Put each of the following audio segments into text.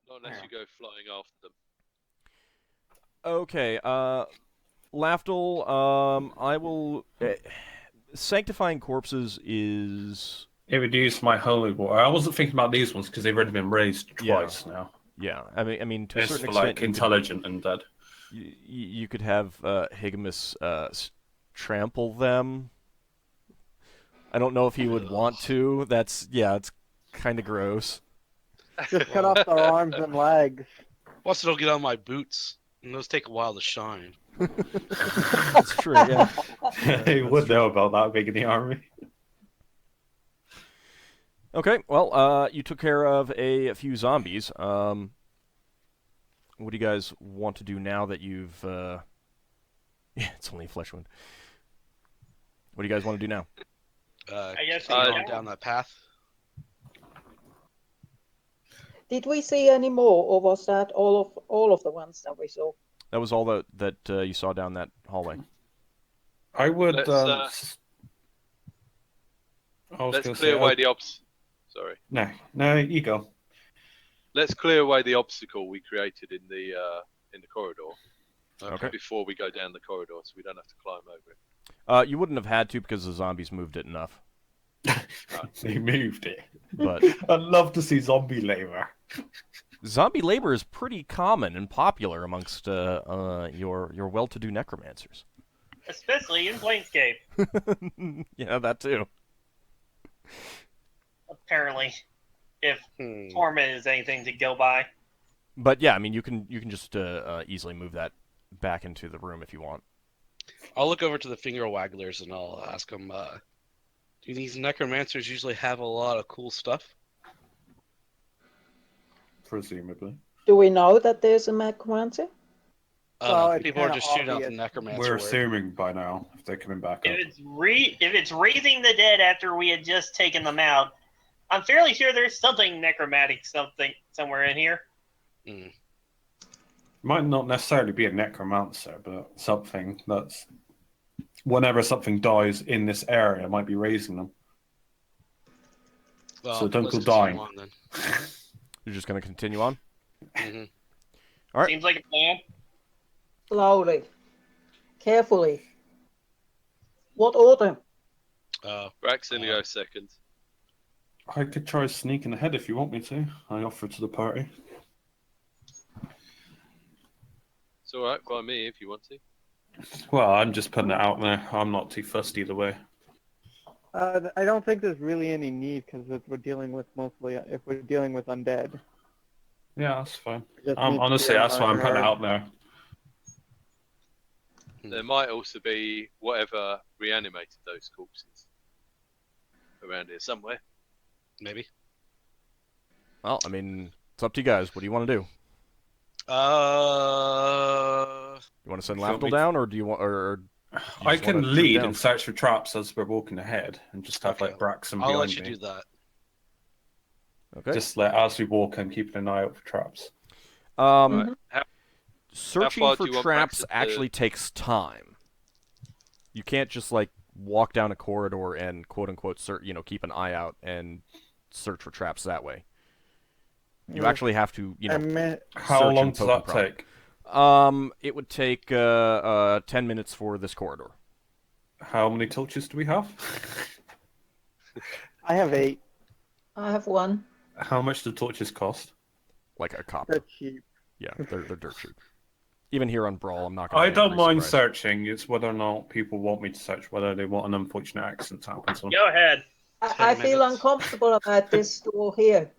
Not unless you go flying after them. Okay, Lafdul, I will. Sanctifying corpses is. It would use my holy water. I wasn't thinking about these ones because they've already been raised Yeah. twice now. Yeah, I mean, to a It's certain for extent, like intelligent and dead. you could have Higgimus trample them. I don't know if he would want to. It's kind of gross. Just cut off their arms and legs. Plus, it'll get on my boots, and those take a while to shine. That's true. Yeah. He would know about that being in the army. Okay, well, you took care of a few zombies. What do you guys want to do now that you've? Yeah, it's only a flesh wound. What do you guys want to do now? I guess keep going down that path. Did we see any more, or was that all of the ones that we saw? That was all that you saw down that hallway. I would. Let's clear away the Sorry. No, you go. Let's clear away the obstacle we created in the corridor. Okay. Before we go down the corridor, so we don't have to climb over it. You wouldn't have had to because the zombies moved it enough. They moved it. But I'd love to see zombie labor. Zombie labor is pretty common and popular amongst your well-to-do necromancers. Especially in Planescape, Yeah, that too. apparently. If Torment is anything to go by. But yeah, I mean, you can just easily move that back into the room if you want. I'll look over to the finger wagglers and I'll ask them, do these necromancers usually have a lot of cool stuff? Presumably. Do we know that there's a necromancer? Well, people are it's just shooting out the obvious. necromancer We're word. assuming by now if they're coming back up. If it's raising the dead after we had just taken them out, I'm fairly sure there's something necromantic somewhere in here. Might not necessarily be a necromancer, but something that's whenever something dies in this area, it might be raising them. Well, So don't let's go continue dying. on, then. You're just going to continue on? Mm-hmm. All right. Seems like a plan. Slowly, carefully. What order? Braxon goes second. I could try sneaking ahead if you want me to. I offer to the party. It's all right by me if you want to. Well, I'm just putting it out there. I'm not too fussed either way. I don't think there's really any need because we're dealing with if we're dealing with undead. Yeah, that's fine. Just need to Honestly, be that's why I'm putting it hard. out there. There might also be whatever reanimated those corpses around here somewhere. Maybe. Well, I mean, it's up to you guys. What do you want to do? Uh, You want to send Shall Lafdul we- down, or do you want, or you I just wanna can troop lead down? and search for traps as we're walking ahead, and just have Okay. like Braxon I'll behind let you me. do that. Okay. Just like as we walk, I'm keeping an eye out for traps. Um, How searching far for do you want traps Braxton to- actually takes time. You can't just like walk down a corridor and quote unquote keep an eye out and search for traps that way. You actually have to, How search long and does poke that and prod. take? It would take 10 minutes for this corridor. How many torches do we have? I have 8. I have one. How much do torches cost? Like a copper. They're cheap. Yeah, they're dirt cheap. Even here on Brawl, I'm not gonna I be don't mind surprised. searching. It's whether or not people want me to search, whether they want an unfortunate accident to happen to them. Go ahead. I 10 feel minutes. uncomfortable about this door here.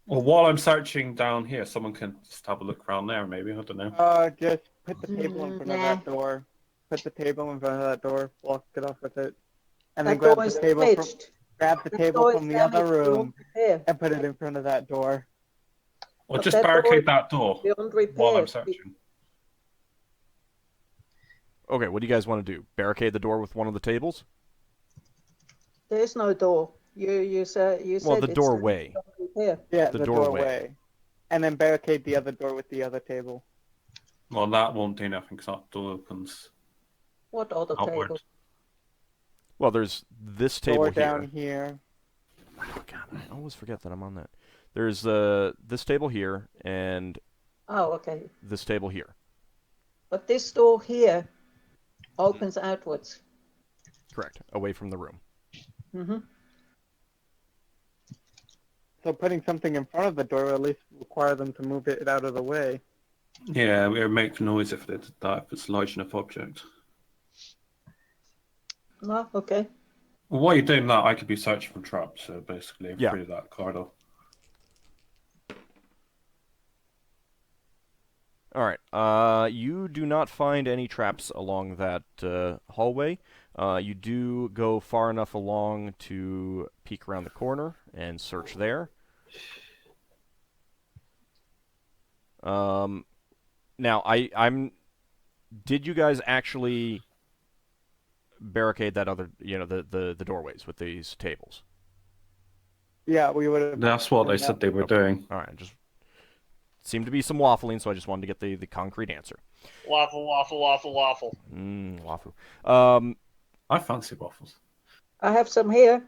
Well, while I'm searching down here, someone can just have a look around there, maybe. I don't know. Just put the table in front of that door. Put the table in front of that door. Block it off with it. And then That grab door the is table damaged. grab the That table door is from the other damaged room beyond repair. and put it in front of that door. Or But just that door barricade is that door Beyond while I'm repair. searching. Okay, what do you guys want to do? Barricade the door with one of the tables? There is no door. You said Well, the it's doorway. beyond repair. Yeah, The the doorway. doorway. And then barricade the other door with the other table. Well, that won't do nothing because that door opens What other outward. table? Well, there's this table Door here. down here. Oh, God, I always forget that I'm on that. There's this table here and Oh, okay. this table here. But this door here opens outwards. Correct. Away from the room. Mm-hmm. So putting something in front of the door will at least require them to move it out of the way. Yeah, it would make noise if it's a large enough object. Oh, okay. Well, while you're doing that, I could be searching for traps, so basically Yeah. through that corridor. All right. You do not find any traps along that hallway. You do go far enough along to peek around the corner and search there. Now, I'm. Did you guys actually barricade that other, the doorways with these tables? Yeah, we would have. That's what they said they were doing. All right, just seemed to be some waffling, so I just wanted to get the concrete answer. Waffle, waffle, waffle, waffle. Waffle. I fancy waffles. I have some here.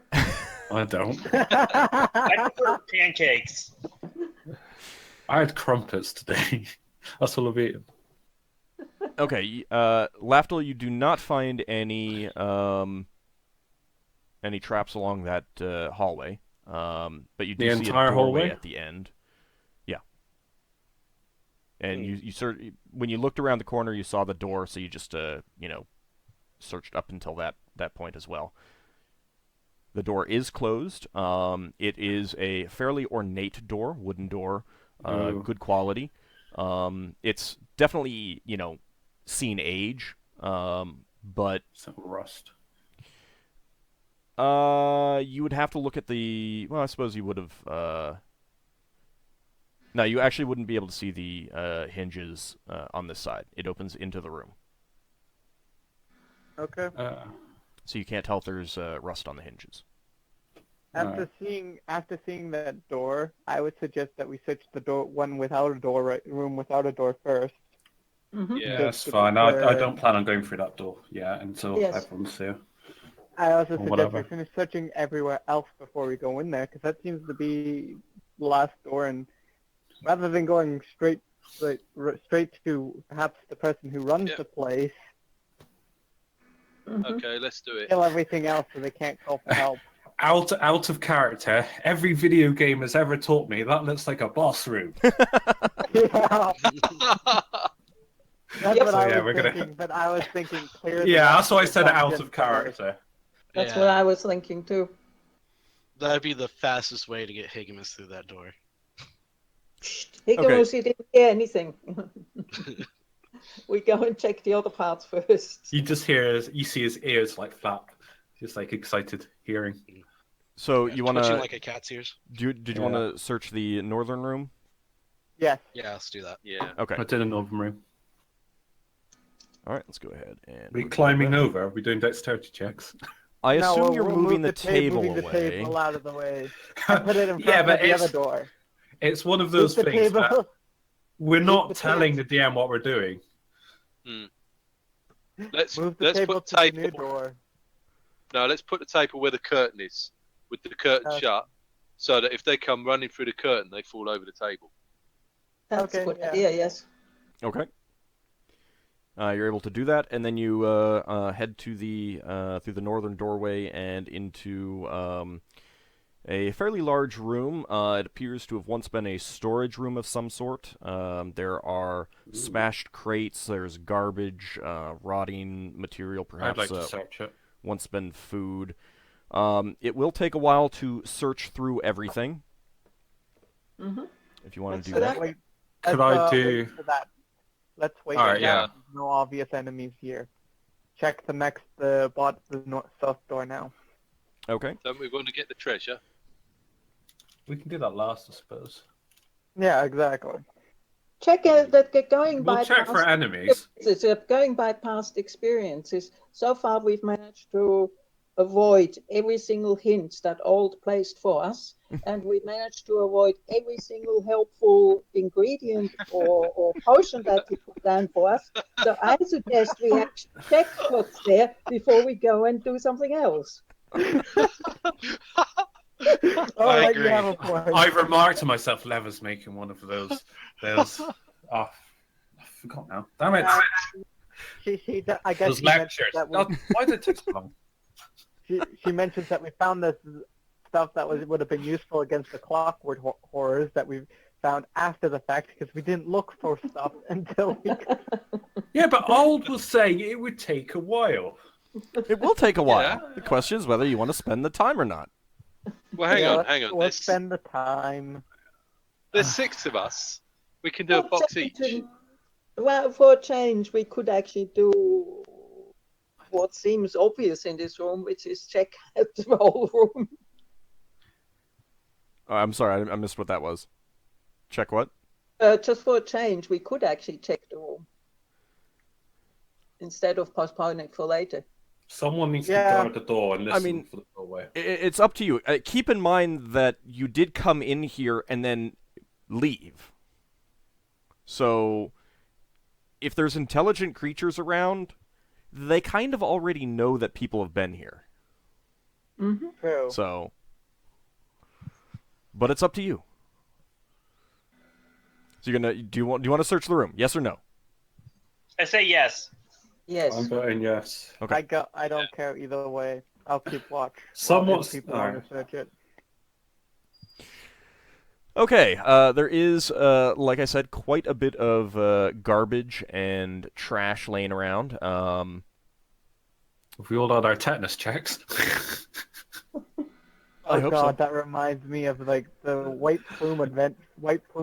I don't. I prefer pancakes. I had crumpets today. That's all I've eaten. Okay, Lafdul, you do not find any traps along that hallway, but you do The see entire a doorway hallway? at the end. Yeah, and you when you looked around the corner, you saw the door, so you just searched up until that point as well. The door is closed. It is a fairly ornate door, wooden door, good quality. It's definitely seen age, but Some rust. you would have to look at the. Well, I suppose you would have. No, you actually wouldn't be able to see the hinges on this side. It opens into the room, Okay. so you can't tell if there's rust on the hinges. After seeing that door, I would suggest that we search the one without a door, room without a door first. Mm-hmm. Yeah. That's Just fine. where- I don't plan on going through that door yet until Yes. everyone's here. I also Or suggest whatever. we finish searching everywhere else before we go in there, because that seems to be the last door. And rather than going straight to perhaps the person who runs Yeah. the place, Mm-hmm. Okay, let's do it. kill everything else so they can't call for help. Out of character. Every video game has ever taught me that looks like a boss room. Yeah, that's Yep. what So, I yeah, was we're gonna- thinking. But I was thinking clear. the Yeah, that's why I rest said of the out dungeon of first. character. That's Yeah. what I was thinking too. That'd be the fastest way to get Higgimus through that door. Higgimus, he didn't hear anything. We go and check the other parts first. You see his ears like flap, just like excited hearing. So Yeah, you want twitching to? like a cat's ears. Did you want to search the northern room? Yes. Yeah, let's do that. Yeah. Okay. I did a northern room. All right. Let's go ahead and. Are we climbing over? Are we doing dexterity checks? I No, assume we'll- you're we'll moving move the table moving away. the table out of the way. And put it in front Yeah, of but the it's other door. it's one of Move those the things that table. we're the not telling the DM what we're doing. Let's Move the let's table put to the new table. door. No, let's put the table where the curtain is, with the curtain shut, so that if they come running through the curtain, they fall over the table. That's Okay, a good yeah. idea, yes. Okay. You're able to do that, and then you head to the through the northern doorway and into a fairly large room. It appears to have once been a storage room of some sort. There are smashed crates. There's garbage, rotting material, I'd perhaps like to search it. once been food. It will take a while to search through everything. Mm-hmm. If you want Let's to do do that. that. Wait, Could let's, I do? wait for that. Let's wait. All right, for yeah. that. No obvious enemies here. Check the south door now. Okay. Don't we want to get the treasure? We can do that last, I suppose. Yeah, exactly. Check that going by We'll check for past enemies. experiences, going by past experiences. So far, we've managed to avoid every single hint that Old placed for us, and we managed to avoid every single helpful ingredient or potion that he put down for us. So I suggest we actually check what's there before we go and do something else. I you have a point. I remarked to myself, Lever's making one of those. Oh, I forgot now. Damn it! I guess Those she mentioned lectures. that God, why did it take so long? she mentions that we found this stuff that would have been useful against the clockwork horrors that we found after the fact because we didn't look for stuff until we. Yeah, but Old was saying it would take a while. It will take a while. Yeah. The question is whether you want to spend the time or not. Well, hang on. We'll spend the time. There's 6 of us. We can do a box each. Well, for a change, we could actually do what seems obvious in this room, which is check out the whole room. Oh, I'm sorry, I missed what that was. Check what? Just for a change, we could actually check the room instead of postponing it for later. Someone needs to guard the door and listen for the doorway. It's up to you. Keep in mind that you did come in here and then leave. So, if there's intelligent creatures around, they kind of already know that people have been here. Mm-hmm. True. So, but it's up to you. So do you want to search the room? Yes or no? I say yes. Yes. I'm voting yes. Okay. I don't care either way. I'll keep watch. Somewhat. People want to search it. Okay, there is, like I said, quite a bit of garbage and trash laying around. Have we all had our tetanus checks? I hope so. That reminds me of like the White Plume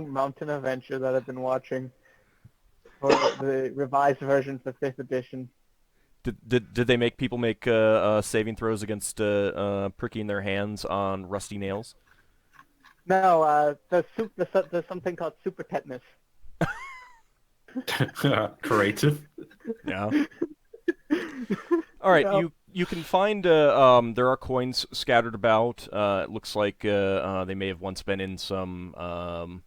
Mountain adventure that I've been watching for the revised version for 5th edition. Did they make people make saving throws against pricking their hands on rusty nails? No, there's something called super tetanus. Creative. Yeah. All right, No. you can find there are coins scattered about. It looks like they may have once been in some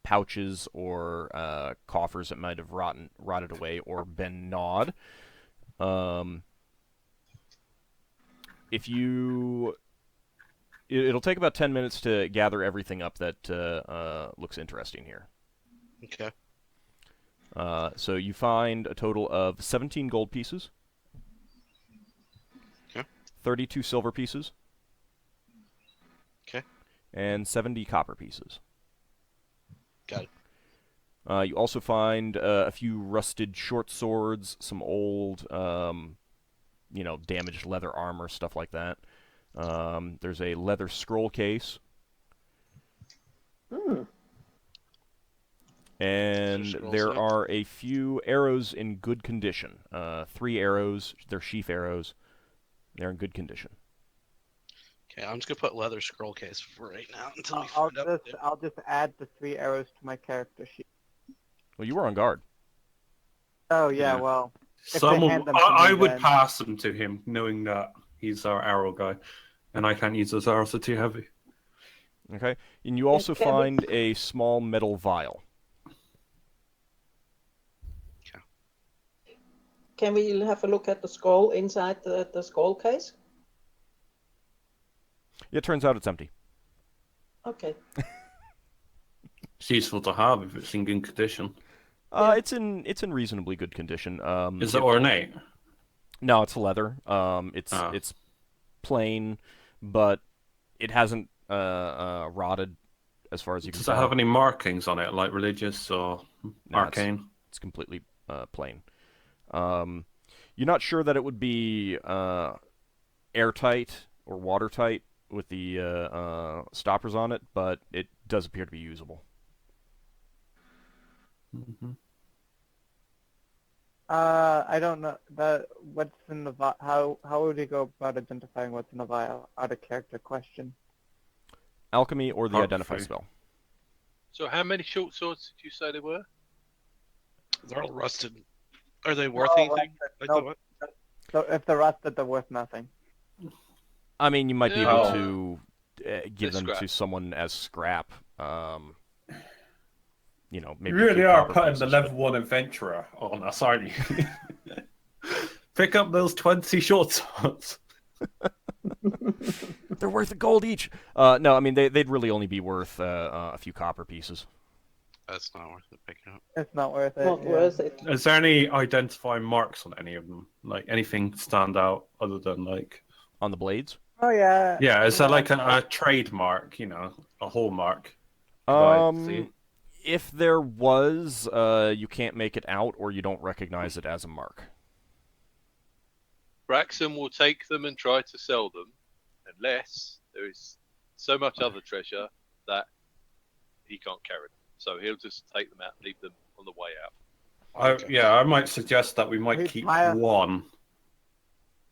pouches or coffers that might have rotted away or been gnawed. If you It'll take about 10 minutes to gather everything up that looks interesting here. Okay. So you find a total of 17 gold pieces. Okay. 32 silver pieces. Okay. And 70 copper pieces. Got it. You also find a few rusted short swords, some old, damaged leather armor, stuff like that. There's a leather scroll case. And there are a few arrows in good condition. 3 arrows. They're sheath arrows. They're in good condition. Okay, I'm just gonna put leather scroll case for right now until we I'll find out. I'll just add the 3 arrows to my character sheet. Well, you were on guard. Oh yeah, Yeah. well. If they hand them to I me, would then- pass them to him, knowing that he's our arrow guy, and I can't use those arrows; they're too heavy. Okay. And you also find a small metal vial. Can we have a look at the skull inside the skull case? It turns out it's empty. Okay. It's useful to have if it's in good condition. It's in reasonably good condition. Is it ornate? No, it's leather. It's plain, but it hasn't rotted as far as you can Does tell. it have any markings on it, like religious or arcane? It's completely plain. You're not sure that it would be airtight or watertight with the stoppers on it, but it does appear to be usable. Mm-hmm. I don't know what's in the how would you go about identifying what's in the vial? Out of character question. Alchemy or the identify spell. So how many short swords did you say there were? They're all rusted. Are they worth No, anything? Like no. what? So if they're rusted, they're worth nothing. I mean, you might be able to give them Scrap. to someone as scrap. Maybe You a really few are copper putting pieces, the level 1 adventurer on us, aren't you? Pick up those 20 short swords. They're worth a gold each. No, I mean they'd really only be worth a few copper pieces. That's not worth it picking up. It's not worth it. Not yeah. worth it. Is there any identifying marks on any of them? Like anything stand out other than like? On the blades? Oh yeah. Yeah, is there like a trademark? You know, a hallmark? See? If there was, you can't make it out, or you don't recognize it as a mark. Braxon will take them and try to sell them, unless there is so much other treasure that he can't carry them. So he'll just take them out and leave them on the way out. Yeah, I might suggest that we might Hey, keep Maya. one.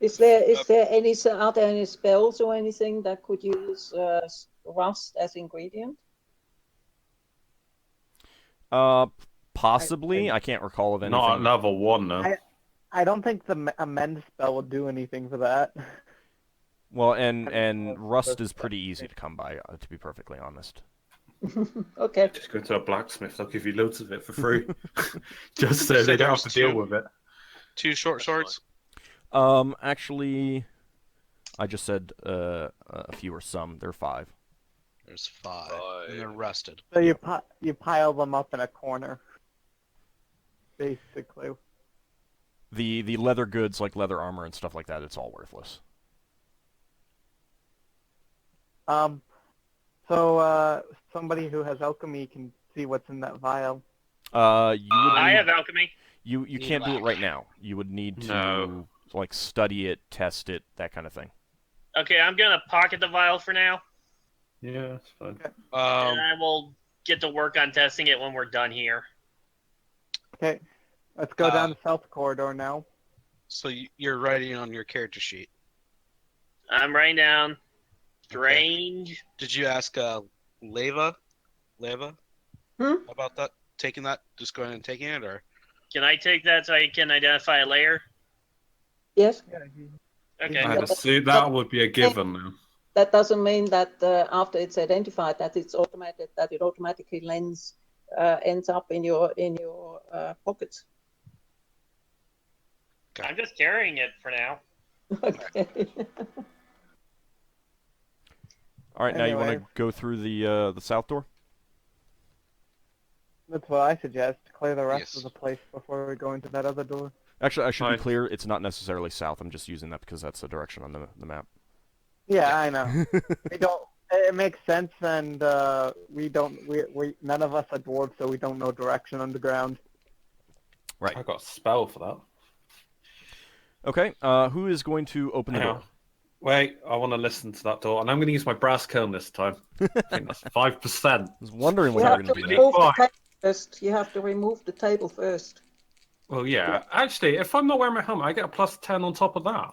Are there any spells or anything that could use rust as ingredient? Possibly. I can't recall of anything. Not at level 1, no. I don't think the amend spell will do anything for that. Well, and rust is pretty easy to come by, to be perfectly honest. Okay. Just go to a blacksmith, they'll give you loads of it for free. Just so they don't have to deal with it. 2 short swords. Actually, I just said a few or some. There are 5. There's 5. And they're rusted. So you pile them up in a corner, basically. The leather goods, like leather armor and stuff like that, it's all worthless. So somebody who has alchemy can see what's in that vial. I have alchemy. You can't do it right now. You would need to like study it, test it, that kind of thing. Okay, I'm gonna pocket the vial for now, Yeah, that's fine. Okay. and I will get to work on testing it when we're done here. Okay, let's go down the south corridor now. So you're writing on your character sheet. I'm writing down strange. Did you ask Leva about that? Taking that? Just going and taking it, or? Can I take that so I can identify a layer? Yes. Okay. I'd assume that would be a given now. That doesn't mean that after it's identified that it's automatic, that it automatically ends up in your pockets. I'm just carrying it for now. Okay. All right, now you want Anyway. to go through the south door? That's what I suggest. Clear the rest Yes. of the place before we go into that other door. Actually, I should Fine. be clear. It's not necessarily south. I'm just using that because that's the direction on the map. Yeah, I know. We don't. It makes sense, and we don't. We none of us are dwarves, so we don't know direction underground. Right. I got a spell for that. Okay. Who is going to open the Hang door? on. Wait, I want to listen to that door, and I'm going to use my brass kiln this time. I think that's 5%. I was wondering when You you were have going to to do that. remove the table first. You have to remove the table first. Well, yeah. Actually, if I'm not wearing my helmet, I get a plus 10 on top of that.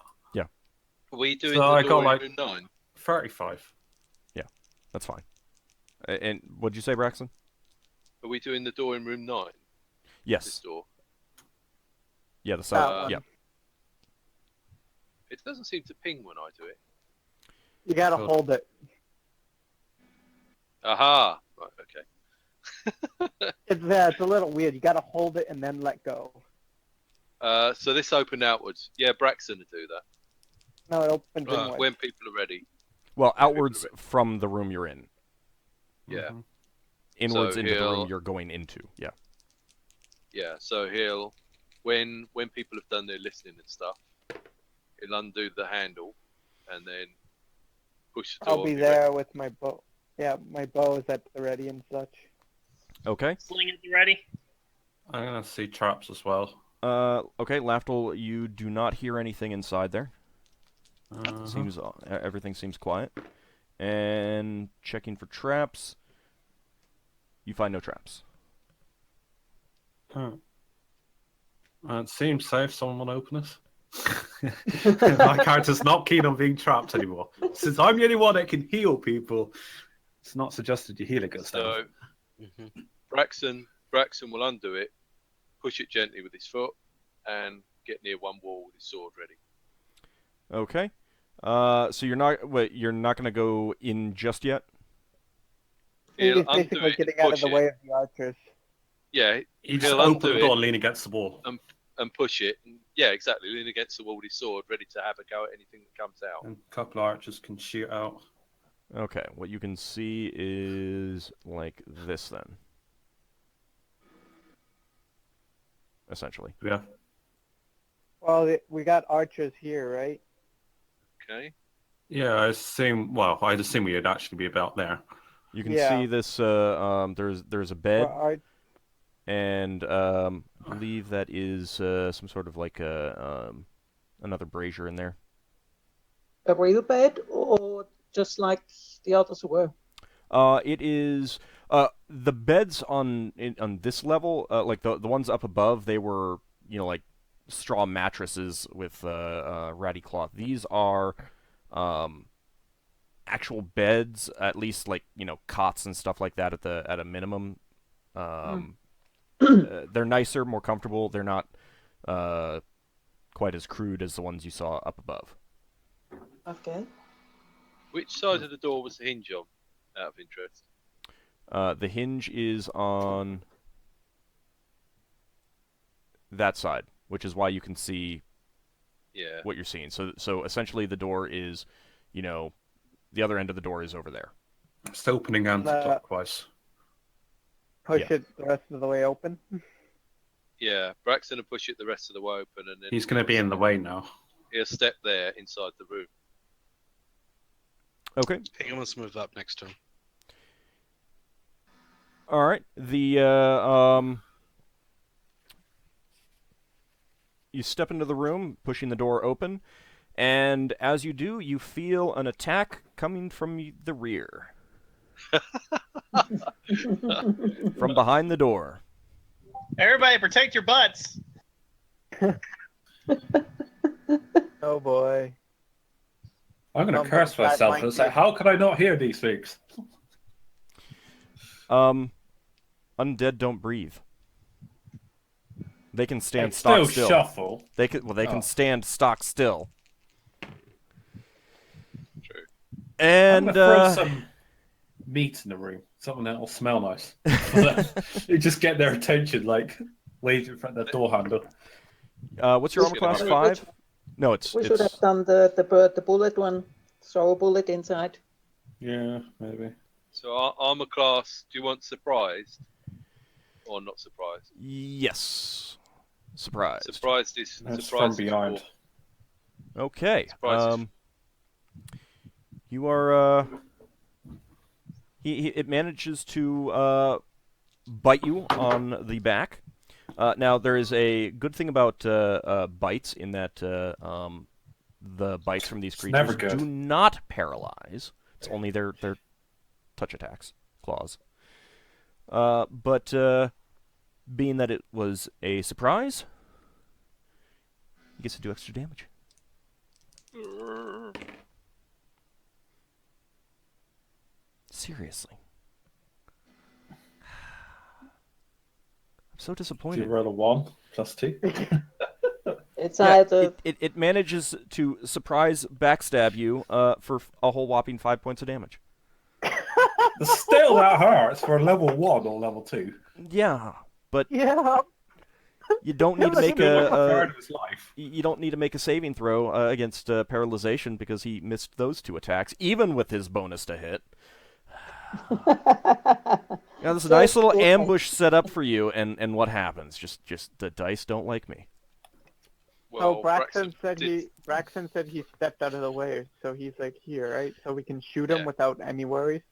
Are we doing So the I door got, in like- room 9? 35. That's fine. And what'd you say, Braxon? Are we doing the door in room 9? This Yes. door. Yeah, the south. That Yeah. one. It doesn't seem to ping when I do it. You gotta Cool. hold it. Aha! Right, okay. It's a little weird. You gotta hold it and then let go. So this opened outwards. Yeah, Braxon to do that. No, it opens inwards. When people are ready. Well, outwards from the room you're in. Yeah. Mhm. Inwards So into the room he'll- you're going into. Yeah. Yeah, so he'll when people have done their listening and stuff, he'll undo the handle and then push the door. I'll be there with my bow. Yeah, my bow is at the ready and such. Okay. Sling it ready. I'm going to see traps as well. Okay, Lafdul, you do not hear anything inside there. Uh-huh. Seems everything seems quiet. And checking for traps. You find no traps. Huh. It seems safe. Someone want to open us? My character's not keen on being trapped anymore. Since I'm the only one that can heal people, it's not suggested you heal it. So Mm-hmm. Braxon will undo it, push it gently with his foot, and get near one wall with his sword ready. Okay. So you're not going to go in just yet? He'll He's undo basically it, getting out of push the it. way of the archers. Yeah, You just he'll open undo the door it and lean against the wall. and push it. Yeah, exactly. Lean against the wall with his sword, ready to have a go at anything that comes out. And a couple of archers can shoot out. Okay, what you can see is like this then. Essentially. Yeah. Well, we got archers here, right? Okay. Yeah, I'd assume we'd actually be about there. You can Yeah. see this. There's a bed, Or and I believe that is some sort of like another brazier in there. A real bed, or just like the others were? It is the beds on this level, like the ones up above, they were like straw mattresses with ratty cloth. These are actual beds, at least like cots and stuff like that at a minimum. They're nicer, more comfortable. They're not quite as crude as the ones you saw up above. Okay. Which side of the door was the hinge on, out of interest? The hinge is on that side, which is why you can see what you're seeing. So essentially the door is, the other end of the door is over there. It's opening anti-clockwise. push it the rest of the way open. Yeah, Braxon will push it the rest of the way open, and then He's going to be in the way now. he'll step there inside the room. Okay. Higgimus move up next to him. All right. You step into the room, pushing the door open, and as you do, you feel an attack coming from the rear. From behind the door. Everybody, protect your butts. Oh boy. I'm going to Sounds curse like myself that and say, might how could I not hear these things? Undead don't breathe. They can stand It's stock still still. shuffle. They can stand stock still. True. I'm And going to throw some meat in the room. Something that will smell nice. You just get their attention, like, wave in front of the door handle. what's your armor class? Which- 5? No, it's We should have done the bullet one. Throw a bullet inside. Yeah, maybe. So armor class, do you want surprised or not surprised? yes. Surprise. Surprised is That's surprised from is behind. 4. Okay. Surprise You are. It manages to bite you on the back. Now there is a good thing about bites in that the bites from these creatures never good. do not paralyze. It's only their touch attacks, claws. But being that it was a surprise, he gets to do extra damage. Seriously. I'm so Do you disappointed. roll a 1 plus 2? It's Yeah, either it manages to surprise backstab you for a whole whopping 5 points of damage. Still, that hurts for level 1 or level 2. Yeah, but Yeah. you don't need to make Still a a third of his life. you don't need to make a saving throw against paralyzation because he missed those 2 attacks, even with his bonus to hit. Now, there's a nice little ambush set up for you, and what happens? Just the dice don't like me. Well, Braxon said did- Braxon said he stepped out of the way, so he's like here, right? So we can shoot him Yeah. without any worries.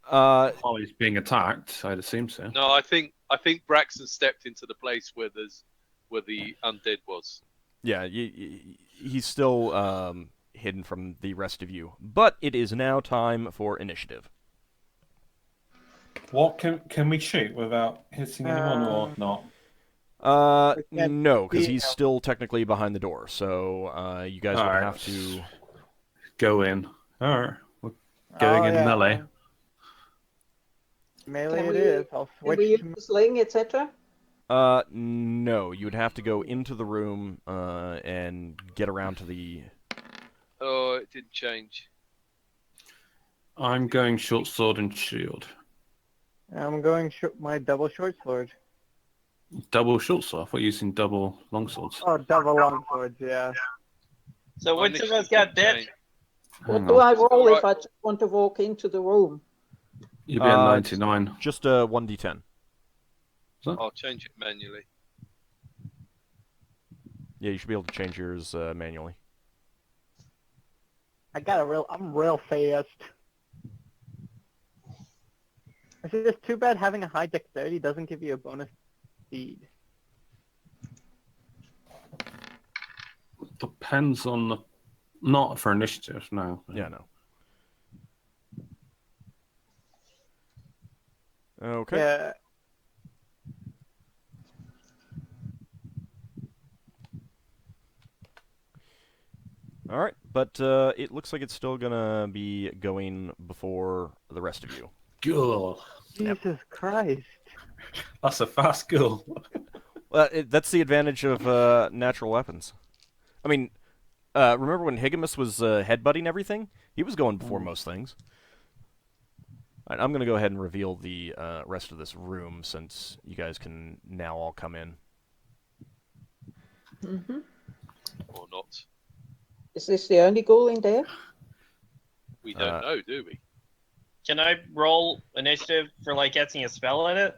While he's being attacked, I'd assume so. No, I think Braxton stepped into the place where the undead was. Yeah, he's still hidden from the rest of you. But it is now time for initiative. What can we shoot without hitting anyone or not? We can't No, because see he's him. still technically behind the door. So you guys will Alright. have to. Go in. Alright. We're going in melee. Melee Can it we- is. I'll can switch we to use the sling, etc. No, you would have to go into the room and get around to the. Oh, it didn't change. I'm going short sword and shield. I'm going my double short sword. Double short sword? I thought you were using double long swords. Oh, double long swords, yeah. So which of us got bit? What Hang do on. I roll if Alright. I just want to walk into the room? You'd be at 99. Just a 1d10. I'll change it manually. Yeah, you should be able to change yours manually. I'm real fast. It's just too bad having a high dexterity doesn't give you a bonus speed. Depends on the... Not for initiative, no. Yeah, no. Okay. Yeah. All right, but it looks like it's still gonna be going before the rest of you. Cool. Jesus Christ. That's a fast goal. That's the advantage of natural weapons. I mean, remember when Higgimus was headbutting everything? He was going before most things. All right, I'm going to go ahead and reveal the rest of this room since you guys can now all come in. Mm-hmm. Or not. Is this the only goal in there? We don't know, do we? Can I roll initiative for like casting a spell in it?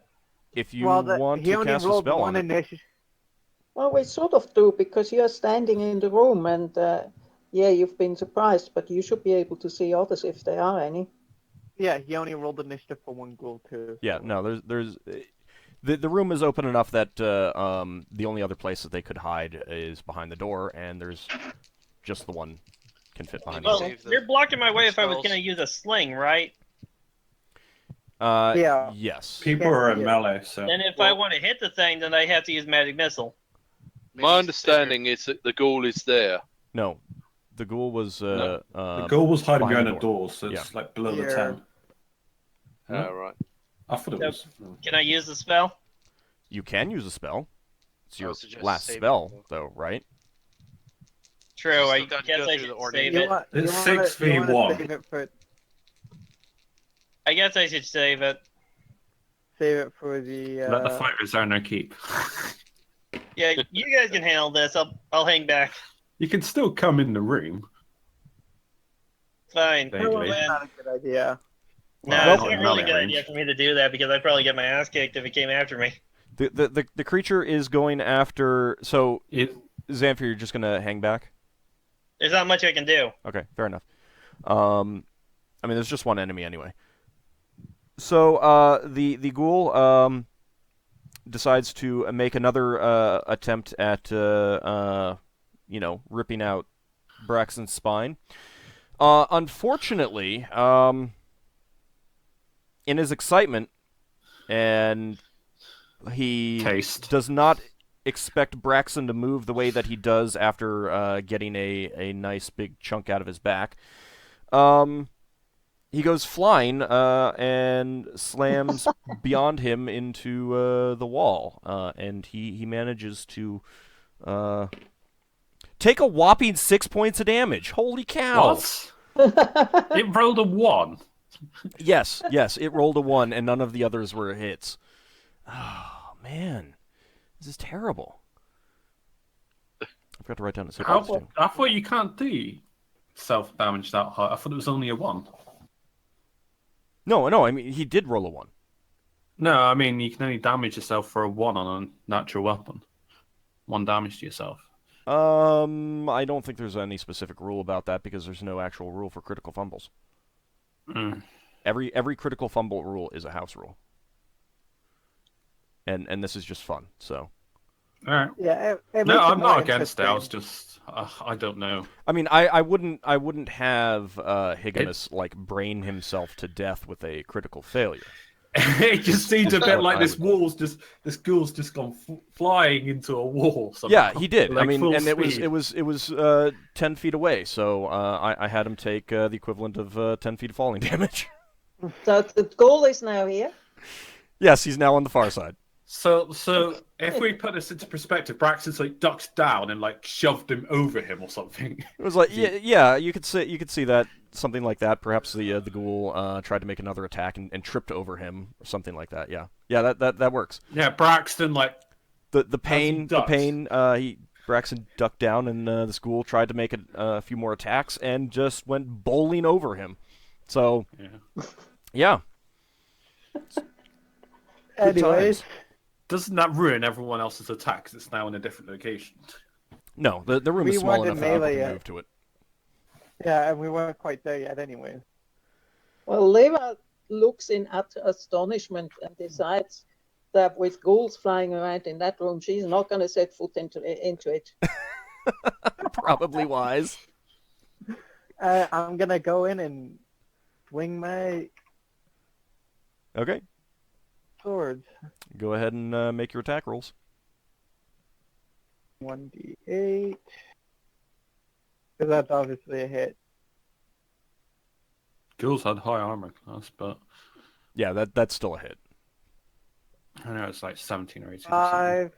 If you Well, want he to only cast a rolled spell one on it, initiative. Well, we sort of do, because you're standing in the room, and yeah, you've been surprised, but you should be able to see others if there are any. Yeah, he only rolled initiative for one ghoul too. yeah, no, there's the room is open enough that the only other place that they could hide is behind the door, and there's just the one can fit behind Well, the door. you're blocking my way if I was spells. going to use a sling, right? Yeah. Yes. People are in Yeah. melee, so... And if I want to hit the thing, then I have to use magic missile. My understanding is that the ghoul is there. No, the ghoul was No. The goal was hiding behind behind the the door, so it's like below the Yeah. 10. Oh, right. I thought it Yep. was... Can I use the spell? You can use a spell. It's I your would suggest last saving spell, it, though, right? True, I Still gotta guess go I through should the save ordeal. it. It's You wanna 6v1. Save it for I guess I should save it. the. Let the fighters earn their keep. Yeah, you guys can handle this. I'll hang back. You can still come in the room. Fine. Vaguely. That's not a good idea. No, Well, it's not not in really a melee good range. idea for me to do that because I'd probably get my ass kicked if it came after me. The creature is going after. So, It, Xanfyr, you're just gonna hang back? There's not much I can do. Okay, fair enough. I mean, there's just one enemy anyway. So, the ghoul decides to make another attempt at ripping out Braxon's spine. Unfortunately, in his excitement, and he Taste. does not expect Braxon to move the way that he does after getting a nice big chunk out of his back. He goes flying and slams beyond him into the wall, and he manages to take a whopping 6 points of damage. Holy cow! What? It rolled a 1. Yes, it rolled a 1, and none of the others were hits. Oh, man. This is terrible. I forgot to write down his hit points, too. I thought you can't do self-damage that high. I thought it was only a 1. No, I mean, he did roll a 1. No, I mean, you can only damage yourself for a 1 on a natural weapon. 1 damage to yourself. I don't think there's any specific rule about that because there's no actual rule for critical fumbles. Mm. Every critical fumble rule is a house rule. And this is just fun, so. All right. Yeah. It No, makes it I'm more not against it. I was interesting. just, I don't know. I mean, I wouldn't have Higgimus like brain himself to death with a critical failure. It just seems a That's bit what like I this would- this ghoul's just gone flying into a wall. Somehow. Yeah, he did. Like I mean, full and speed. it was 10 feet away, so I had him take the equivalent of 10 feet of falling damage. So the goal is now here. Yes, he's now on the far side. So if we put this into perspective, Braxton's like ducks down and like shoved him over him or something. It was like, yeah, you could see that, something like that. Perhaps the ghoul tried to make another attack and tripped over him or something like that. Yeah, that works. Yeah, Braxton like The pain ducks. Braxon ducked down, and this ghoul tried to make a few more attacks and just went bowling over him. So, yeah. Anyways, doesn't that ruin everyone else's attacks? It's now in a different location. No, the room We is small weren't enough in that people melee can yet. move to it. yeah, and we weren't quite there yet anyways. Well, Leva looks in astonishment and decides that with ghouls flying around in that room, she's not going to set foot into it. Probably wise. I'm going to go in and swing my Okay. swords. Go ahead and make your attack rolls. 1d8. Because that's obviously a hit. Ghouls had high armor class, but Yeah, that's still a hit. I know it's like 17 or 18. 5.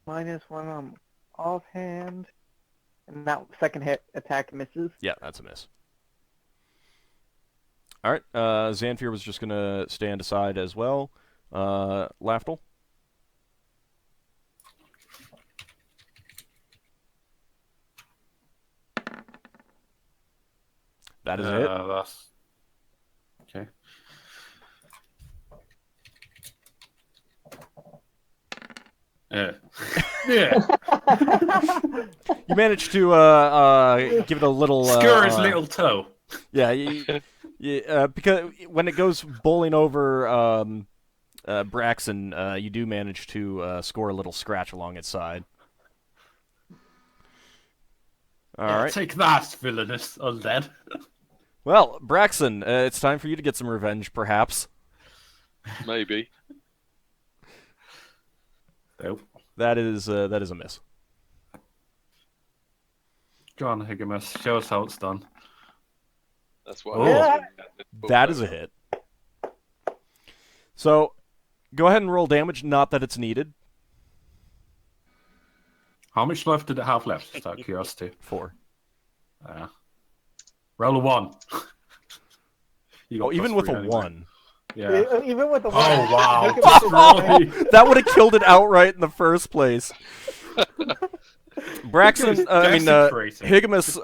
-1 on offhand. And that second hit attack misses. Yeah, that's a miss. All right, Xanfyr was just going to stand aside as well. Lafdul? That is a hit. That's... Okay. Yeah. Yeah. You managed to give it a little... Skewer his little toe. Yeah, because when it goes bowling over Braxon, you do manage to score a little scratch along its side. All right. Take that, villainous undead. Well, Braxon, it's time for you to get some revenge, perhaps. Maybe. Nope. That is a miss. Go on, Higgimus. Show us how it's done. That's what. Oh. I That is a hit. So, go ahead and roll damage. Not that it's needed. How much life did it have left? Just out of curiosity. 4. Roll a 1. You got Oh, even plus with a 3 anyway. 1. Yeah. Even with the Oh, wow. Destroy. That would have killed it outright in the first place. Braxon, Desecrating. Higgimus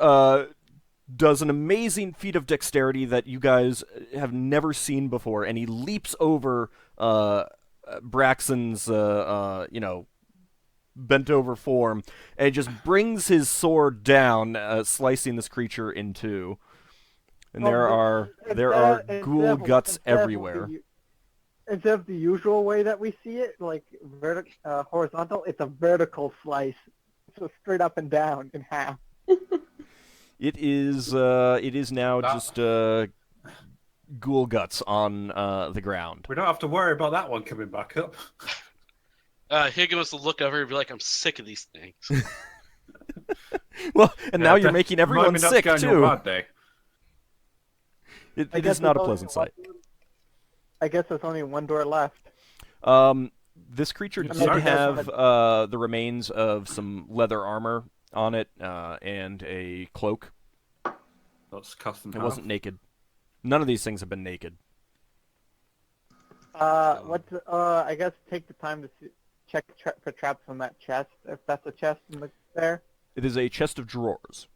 does an amazing feat of dexterity that you guys have never seen before, and he leaps over Braxon's, bent over form, and just brings his sword down, slicing this creature in two. And there are ghoul guts everywhere. Instead of the usual way that we see it, like horizontal, it's a vertical slice. So straight up and down in half. It is now just ghoul guts on the ground. We don't have to worry about that one coming back up. Higgimus will look over and be like, I'm sick of these things. Well, and now you're making everyone sick too. Bad day. It is not a pleasant sight. I guess there's only one door left. This creature did Sorry, have the remains of some leather armor on it and a cloak. That's custom. It wasn't naked. None of these things have been naked. I guess take the time to check for traps on that chest, if that's a chest there. It is a chest of drawers.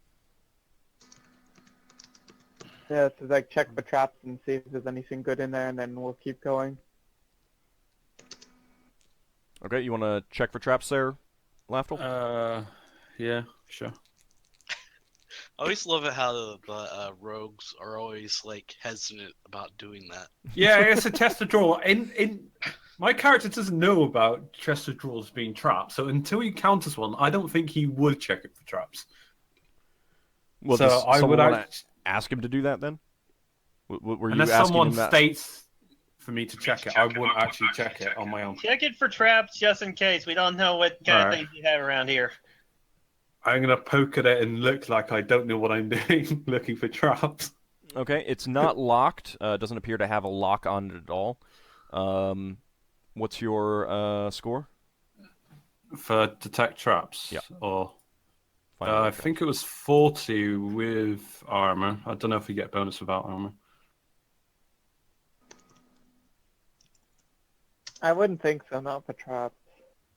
Yeah, so like check for traps and see if there's anything good in there, and then we'll keep going. Okay, you want to check for traps there, Lafdul? Yeah, sure. I always love it how the rogues are always like hesitant about doing that. Yeah, it's a chest of drawers. In my character doesn't know about chest of drawers being trapped, so until he encounters one, I don't think he would check it for traps. Well, so does I someone would wanna ask him to do that then? Were you unless asking someone him that? states for me to check it, I wouldn't actually check it on my own. Check it for traps just in case. We don't know what kind of Alright. things you have around here. I'm gonna poke at it and look like I don't know what I'm doing, looking for traps. Okay, it's not locked. Doesn't appear to have a lock on it at all. What's your score? For detect traps? Yeah. Or Final I outcome. think it was 40 with armor. I don't know if you get bonus without armor. I wouldn't think so, not for traps.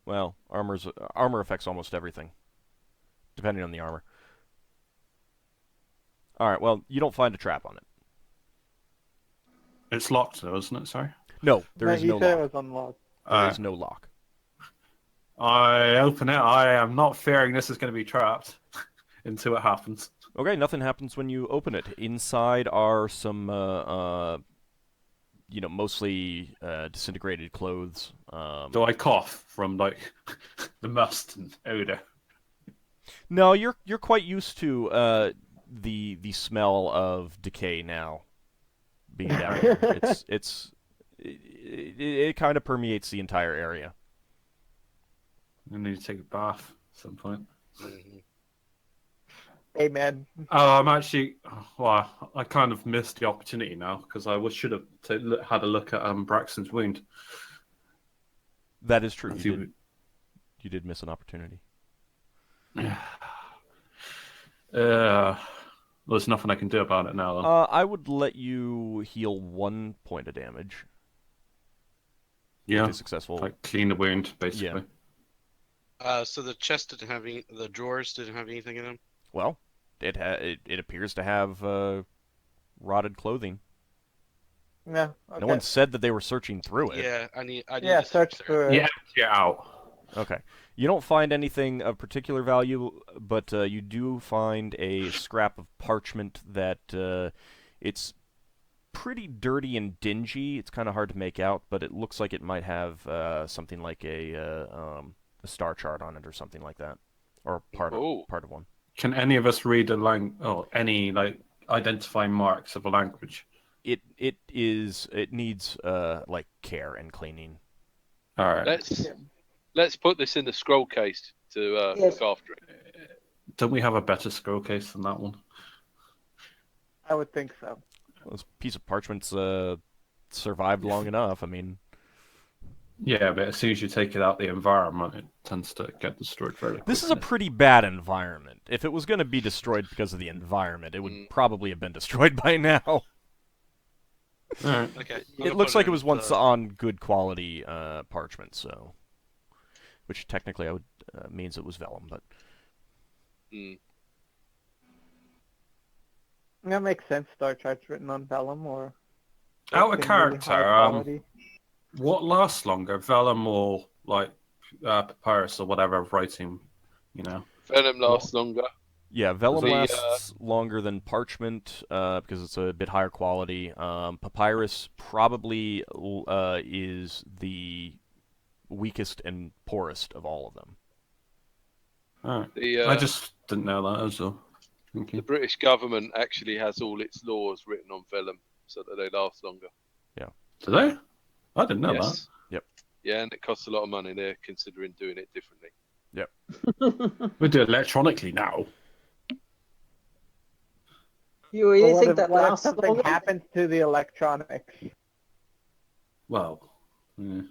Well, armor affects almost everything, depending on the armor. All right. Well, you don't find a trap on it. It's locked though, isn't it? Sorry. No, there is he no said lock. it was unlocked. There is no lock. I open it. I am not fearing this is going to be trapped until it happens. Okay, nothing happens when you open it. Inside are some, mostly disintegrated clothes. Do I cough from like the must and odor? No, you're quite used to the smell of decay now. Being down here, it kind of permeates the entire area. I need to take a bath at some point. Hey, man. Oh, I'm actually. Well, I kind of missed the opportunity now because I should have had a look at Braxon's wound. That is true. You did miss an opportunity. There's nothing I can do about it now. Though. I would let you heal 1 point of damage. Yeah, if you're successful. Like clean the wound, basically. So the chest didn't have the drawers didn't have anything in them. Well, it appears to have rotted clothing. Yeah. Okay. No one said that they were searching through it. Yeah, I need Yeah, to search through for it. it. Yeah, get out. Okay. You don't find anything of particular value, but you do find a scrap of parchment that it's pretty dirty and dingy. It's kind of hard to make out, but it looks like it might have something like a star chart on it or something like that, or part of one. Can any of us read any like identifying marks of a language? It needs like care and cleaning. All right. Let's put this in the scroll case to Yes. look after it. Don't we have a better scroll case than that one? I would think so. Well, this piece of parchment's survived long enough. I mean, Yeah, but as soon as you take it out the environment, it tends to get destroyed very quickly. this is a pretty bad environment. If it was going to be destroyed because of the environment, it would probably have been destroyed by now. All right. Okay. It looks like it was once on good quality parchment, so, which technically I would means it was vellum, but That makes sense. Star charts written on vellum or. Out of something really character, high quality. what lasts longer, vellum or like papyrus or whatever writing? You know. Venom lasts longer. yeah, vellum The, lasts longer than parchment because it's a bit higher quality. Papyrus probably is the weakest and poorest of all of them. All right. The I just didn't know that as well. Thank the you. British government actually has all its laws written on vellum so that they last longer. Do they? I didn't know Yes. Yep. Yeah, and it costs a lot of money. They're considering doing it differently. that. We do it electronically now. You really But think that what if lasts something longer? happens to the electronics? Well, yeah.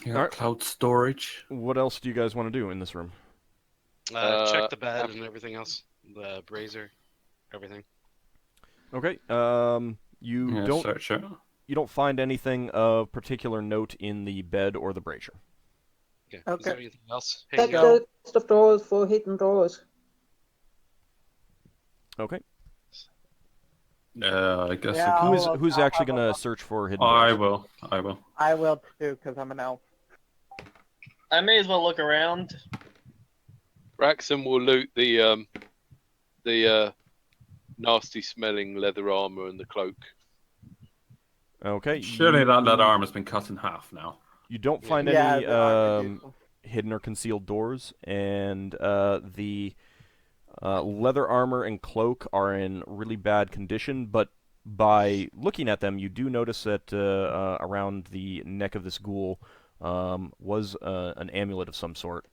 Yeah, Alright. cloud storage. What else do you guys want to do in this room? Check the bed and everything else, the brazier, everything. Okay. You Yeah, don't search it. you don't find anything of particular note in the bed or the brazier. Okay. Is Okay. there anything else? Check hanging out? the list of drawers for hidden drawers. Okay. I guess Yeah, I Who's I'll- who's I'll actually have gonna a- search for hidden? I drawers? will. I will. I will too, because I'm an elf. I may as well look around. Braxon will loot the nasty smelling leather armor and the cloak. Okay. Surely that leather arm has been cut in half now. You don't find Yeah, any they are useful. hidden or concealed doors, and the leather armor and cloak are in really bad condition, but by looking at them, you do notice that around the neck of this ghoul was an amulet of some sort.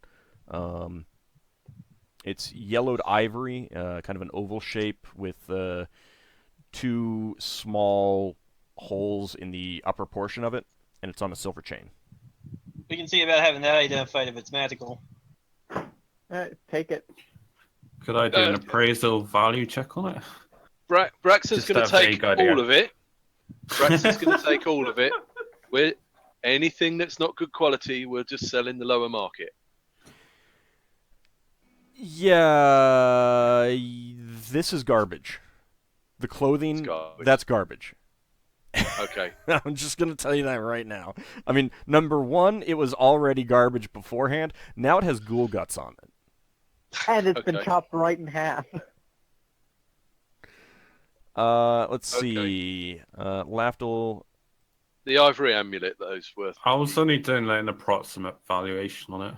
It's yellowed ivory, kind of an oval shape with 2 small holes in the upper portion of it, and it's on a silver chain. We can see about having that identified if it's magical. Take it. Could I do an Uh, appraisal value check on it? Braxon's Just going a to take vague idea. all of it. Braxon's going to take all of it. anything that's not good quality, we'll just sell in the lower market. Yeah, this is garbage. The clothing, garbage. that's garbage. Okay. I'm just going to tell you that right now. I mean, number one, it was already garbage beforehand. Now it has ghoul guts on it. And it's been Okay. chopped right in half. Let's Okay. see. Lafdul. The ivory amulet, though, is worth. I was only doing like an approximate valuation on it.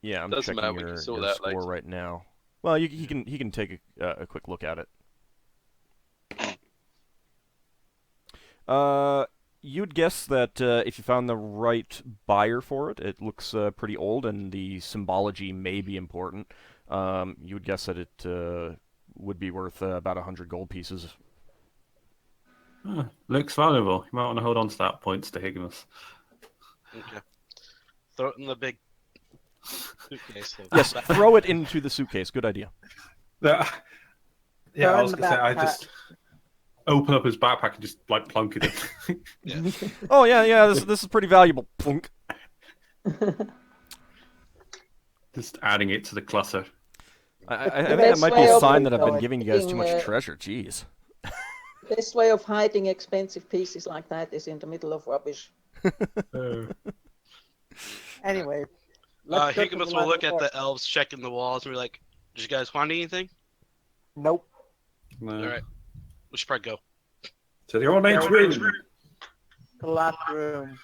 Yeah, I'm Doesn't checking matter, we can your sort that score later. right now. Well, he can take a quick look at it. You'd guess that if you found the right buyer for it, it looks pretty old, and the symbology may be important. You would guess that it would be worth about 100 gold pieces. Looks valuable. You might want to hold on to that points to Higgimus. Okay. Throw it in the big suitcase. Yes, throw it into the suitcase. Good idea. Yeah, Throw it I in was the gonna say I backpack. just open up his backpack and just like plunk it in. Yeah. Oh yeah, this is pretty valuable. Plunk. Just adding it to the clutter. I The think that best might be way a of sign that I've been like giving you guys too much getting, treasure. Jeez. Best way of hiding expensive pieces like that is in the middle of rubbish. Anyway, let's go to the Higgimus will last look at report. the elves checking the walls and be like, "Did you guys find anything?" Nope. No. All right, we should probably go. To the old age room. To the last room.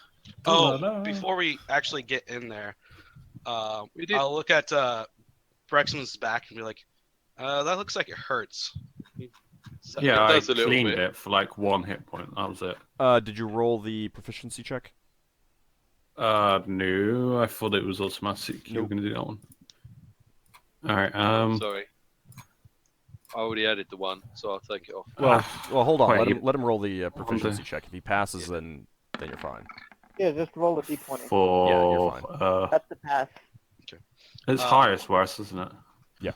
Oh, no. before we actually get in there, We did. I'll look at Braxon's back and be like, "That looks like it hurts." Yeah, I does a little cleaned bit. it for like 1 hit point. That was it. Did you roll the proficiency check? No, I thought it was automatic. You were Nope. going to do that one. All right. Sorry. I already added the one, so I'll take it off. Well, hold on. wait, Let him roll the the- proficiency check. If he passes, then you're fine. Yeah, just roll a d20. For Yeah, you're fine. That's the pass. It's highest worse, isn't it?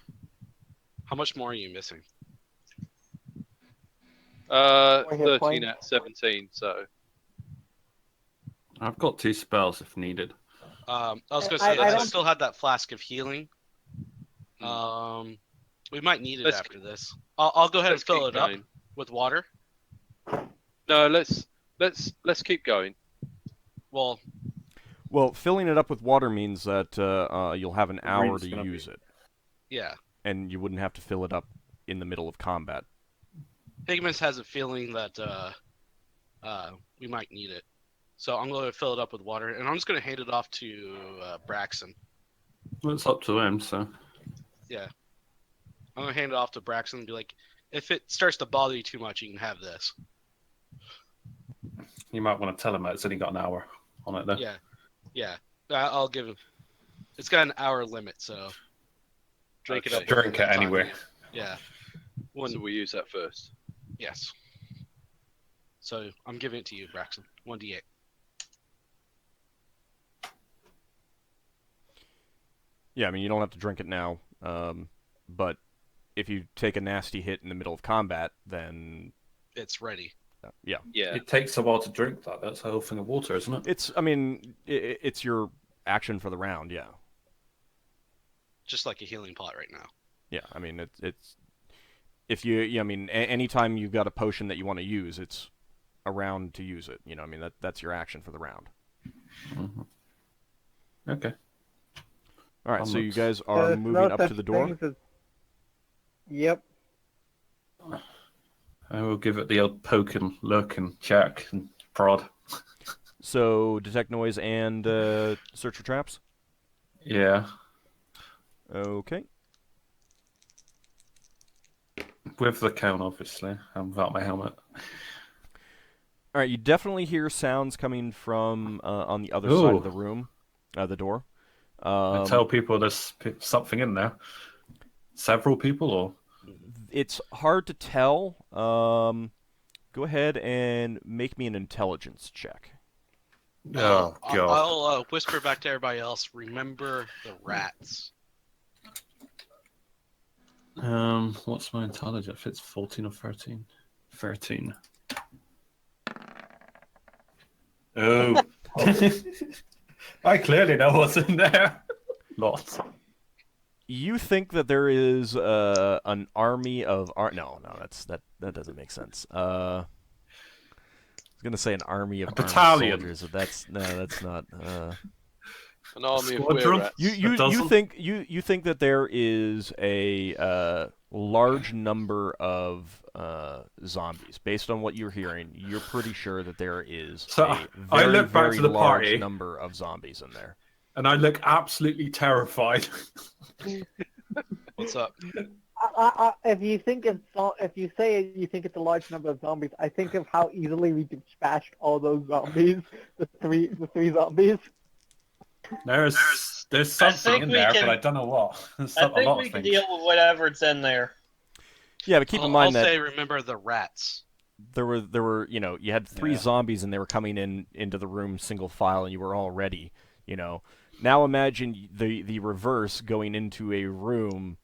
How much more are you missing? 13 points. at 17, so. I've got 2 spells if needed. I was gonna I say I don't- still had that flask of healing. We might need it Let's- after this. I'll go ahead and Let's fill keep it up going. with water. No, let's keep going. Well, Well, filling it up with water means that you'll have an hour Green's to gonna use be- it, yeah. and you wouldn't have to fill it up in the middle of combat. Higgimus has a feeling that we might need it. So I'm going to fill it up with water, and I'm just going to hand it off to Braxon. Well, it's up to him, so. I'm going to hand it off to Braxon and be like, if it starts to bother you too much, you can have this. You might want to tell him that it's only got an hour on it, though. Yeah. I'll give him. It's got an hour limit, so drink it up. Drink it anyway. Yeah. So we use that first. Yes. So I'm giving it to you, Braxon. 1d8. Yeah, I mean, you don't have to drink it now, but if you take a nasty hit in the middle of combat, then It's ready. yeah. Yeah. It takes a while to drink that. That's the whole thing of water, isn't it? It's your action for the round, yeah. Just like a healing pot right now. Yeah, I mean, it's if you, I mean, anytime you've got a potion that you want to use, it's a round to use it. You know, I mean, that's your action for the round. Mm-hmm. Okay. All right, so you Onwards. guys are There's moving no up to such the door. things as- Yep. I will give it the old poke and look and check and prod. So detect noise and search for traps. Yeah. Okay. With the cone, obviously, and without my helmet. All right, you definitely hear sounds coming from on the other side Ooh. of the room, the door. I tell people there's something in there. Several people, or? It's hard to tell. Go ahead and make me an intelligence check. Oh, God. I'll whisper back to everybody else. Remember the rats. What's my intelligence? It's 14 or 13. 13. Oh. I clearly know what's in there. Lots. You think that there is an army of no, that doesn't make sense. I was gonna say an army of A armed battalion. soldiers, but that's not. An army of Squadron? were-rats. You think that there is a large number of zombies. Based on what you're hearing, you're pretty sure that there is So, a I very, look back very to the large party. number of zombies in there. And I look absolutely terrified. What's up? If you think if you say you think it's a large number of zombies, I think of how easily we dispatched all those zombies, the three zombies. There's something in we there, can- but I don't know what. There's I a think lot we of can things. deal with whatever's in there. Yeah, but keep in I'll mind that say remember the rats. there were you had three Yeah. zombies and they were coming into the room single file and you were all ready. Now imagine the reverse, going into a room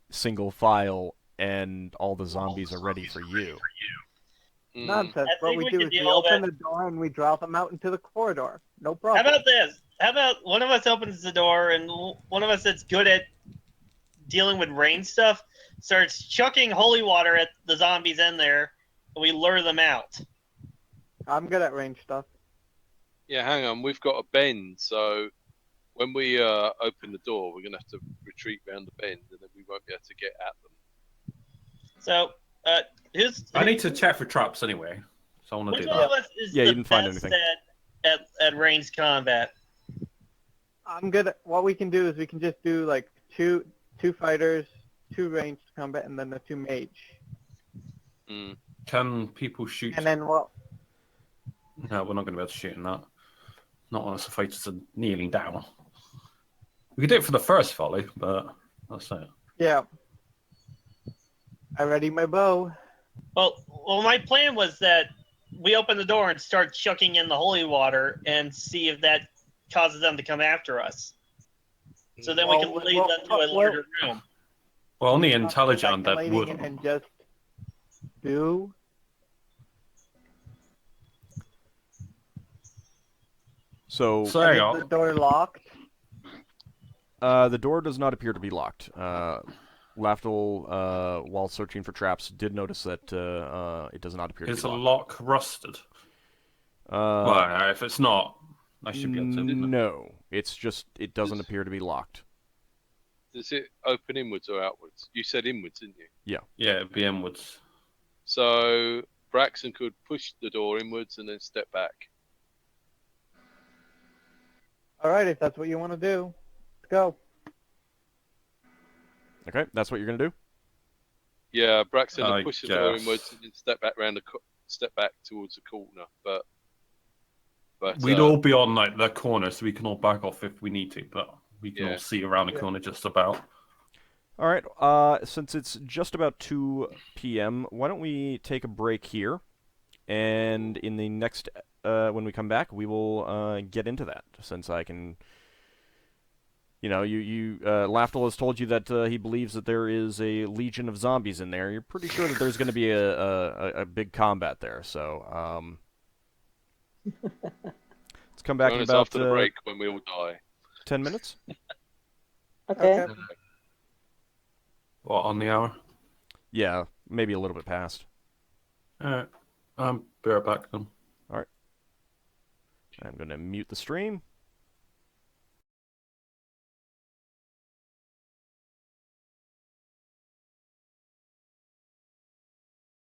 single file and all the zombies are ready for you. Nonsense. I What think we we do can is we deal open with- the door and we drop them out into the corridor. No How problem. about this? How about one of us opens the door and one of us that's good at dealing with rain stuff starts chucking holy water at the zombies in there, and we lure them out. I'm good at range stuff. Yeah, hang on. We've got a bend, so when we open the door, we're gonna have to retreat round the bend, and then we won't be able to get at them. So, I need to check for traps anyway. So I want to which do one that. of us is Yeah, the you didn't find best anything. at ranged combat? I'm good at, what we can do is we can just do like two fighters, two ranged combat, and then the two mage. Can people shoot? And then what? No, we're not going to be able to shoot in that. Not unless the fighters are kneeling down. We could do it for the first volley, but that's it. Yeah. I ready my bow. Well, my plan was that we open the door and start chucking in the holy water and see if that causes them to come after us. So then we can lead them to a larger room. Well, only intelligent that Speculating would. and just do. So So hang Is on. the door locked? the door does not appear to be locked. Lafdul, while searching for traps, did notice that it does not appear to Is be the locked. lock rusted? Uh, Well, if it's not, I should be able to. No, it's just it doesn't appear to be locked. Does it open inwards or outwards? You said inwards, didn't you? Yeah, it'd be inwards. So Braxon could push the door inwards and then step back. All right, if that's what you want to do, let's go. Okay, that's what you're gonna do. Yeah, Braxton I would push the door guess. inwards and then step back step back towards the corner. But We'd all be on like the corner, so we can all back off if we need to, but we can Yeah. all see around the corner just about. All right. Since it's just about 2 p.m., why don't we take a break here, and in the next when we come back, we will get into that. Since I can, Lafdul has told you that he believes that there is a legion of zombies in there. You're pretty sure that there's going to be a big combat there. So let's come back in Join us about after the break when we all die. 10 minutes. Okay. Okay. What, on the hour? Yeah, maybe a little bit past. Alright. Be right back then. I'm going to mute the stream.